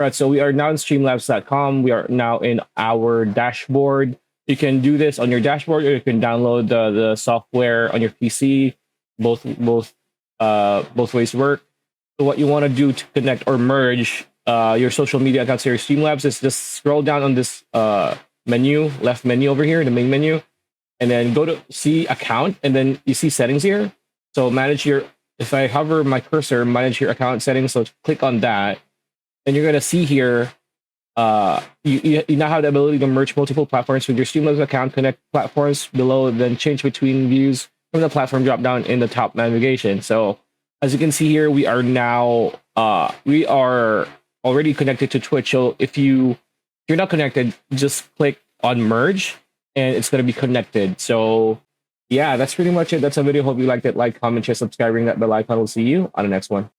Right, so we are now in streamlabs.com. We are now in our dashboard. You can do this on your dashboard, or you can download the software on your PC. Both ways work. So what you want to do to connect or merge your social media accounts to your Streamlabs is just scroll down on this menu, left menu over here, the main menu, and then go to see account, and then you see settings here. So manage your, if I hover my cursor, manage your account settings. So click on that, and you're gonna see here, you now have the ability to merge multiple platforms with your Streamlabs account, connect platforms below, then change between views from the platform drop down in the top navigation. So as you can see here, we are now we are already connected to Twitch. So if you're not connected, just click on merge and it's going to be connected. So yeah, that's pretty much it. That's a video. Hope you liked it. Like, comment, share, subscribe, ring that bell icon. We'll see you on the next one.